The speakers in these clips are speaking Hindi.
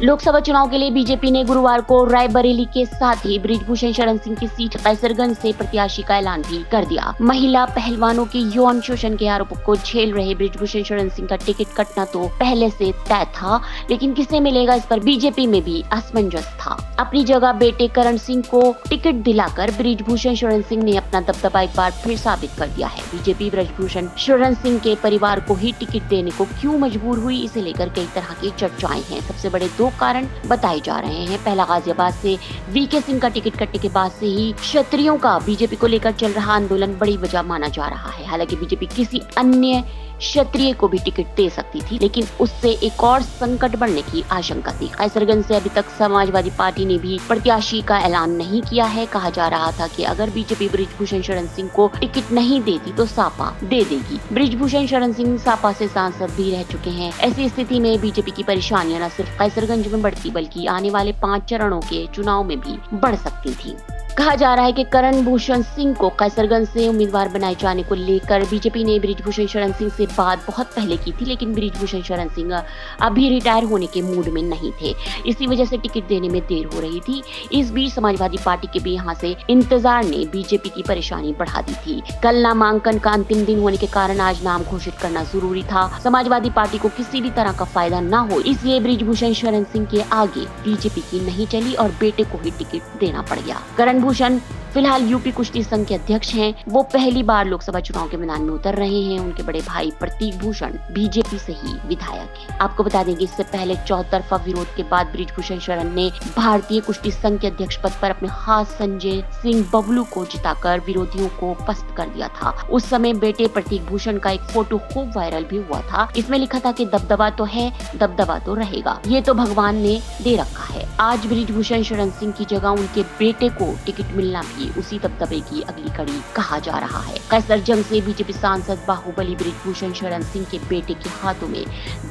लोकसभा चुनाव के लिए बीजेपी ने गुरुवार को रायबरेली के साथ ही बृजभूषण शरण सिंह की सीट कैसरगंज से प्रत्याशी का ऐलान भी कर दिया। महिला पहलवानों के यौन शोषण के आरोपों को झेल रहे बृजभूषण शरण सिंह का टिकट कटना तो पहले से तय था, लेकिन किसे मिलेगा इस पर बीजेपी में भी असमंजस था। अपनी जगह बेटे करण सिंह को टिकट दिलाकर बृजभूषण शरण सिंह ने अपना दबदबा एक बार फिर साबित कर दिया है। बीजेपी बृजभूषण शरण सिंह के परिवार को ही टिकट देने को क्यों मजबूर हुई, इसे लेकर कई तरह की चर्चाएं हैं। सबसे बड़े दो कारण बताए जा रहे हैं। पहला, गाजियाबाद से वीके सिंह का टिकट कटने के बाद से ही क्षत्रियों का बीजेपी को लेकर चल रहा आंदोलन बड़ी वजह माना जा रहा है। हालांकि बीजेपी किसी अन्य क्षत्रिय को भी टिकट दे सकती थी, लेकिन उससे एक और संकट बढ़ने की आशंका थी। कैसरगंज से अभी तक समाजवादी पार्टी ने भी प्रत्याशी का ऐलान नहीं किया है। कहा जा रहा था कि अगर बीजेपी बृजभूषण शरण सिंह को टिकट नहीं देती तो सापा दे देगी। बृजभूषण शरण सिंह सापा से सांसद भी रह चुके हैं। ऐसी स्थिति में बीजेपी की परेशानियां न सिर्फ कैसरगंज में बढ़ती बल्कि आने वाले 5 चरणों के चुनाव में भी बढ़ सकती थी। कहा जा रहा है कि करण भूषण सिंह को कैसरगंज से उम्मीदवार बनाए जाने को लेकर बीजेपी ने बृजभूषण शरण सिंह से बात बहुत पहले की थी, लेकिन बृजभूषण शरण सिंह अभी रिटायर होने के मूड में नहीं थे। इसी वजह से टिकट देने में देर हो रही थी। इस बीच समाजवादी पार्टी के भी यहाँ से इंतजार ने बीजेपी की परेशानी बढ़ा दी थी। कल नामांकन का अंतिम दिन होने के कारण आज नाम घोषित करना जरूरी था। समाजवादी पार्टी को किसी भी तरह का फायदा न हो, इसलिए बृजभूषण शरण सिंह के आगे बीजेपी की नहीं चली और बेटे को ही टिकट देना पड़ गया। करण भूषण फिलहाल यूपी कुश्ती संघ के अध्यक्ष हैं। वो पहली बार लोकसभा चुनाव के मैदान में उतर रहे हैं। उनके बड़े भाई प्रतीक भूषण बीजेपी से ही विधायक हैं। आपको बता दें कि इससे पहले चौतरफा विरोध के बाद बृजभूषण शरण ने भारतीय कुश्ती संघ के अध्यक्ष पद पर अपने खास संजय सिंह बबलू को जिताकर विरोधियों को पस्त कर दिया था। उस समय बेटे प्रतीक भूषण का एक फोटो खूब वायरल भी हुआ था। इसमें लिखा था कि दबदबा तो है, दबदबा तो रहेगा, ये तो भगवान ने दे रखा है। आज बृजभूषण शरण सिंह की जगह उनके बेटे को टिकट मिलना भी उसी दबदबे की अगली कड़ी कहा जा रहा है। कैसरगंज से बीजेपी सांसद बाहुबली बृजभूषण शरण सिंह के बेटे के हाथों में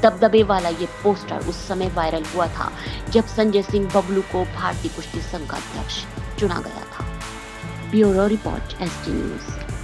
दबदबे वाला ये पोस्टर उस समय वायरल हुआ था जब संजय सिंह बबलू को भारतीय कुश्ती संघ का अध्यक्ष चुना गया था। Bureau report, ST news.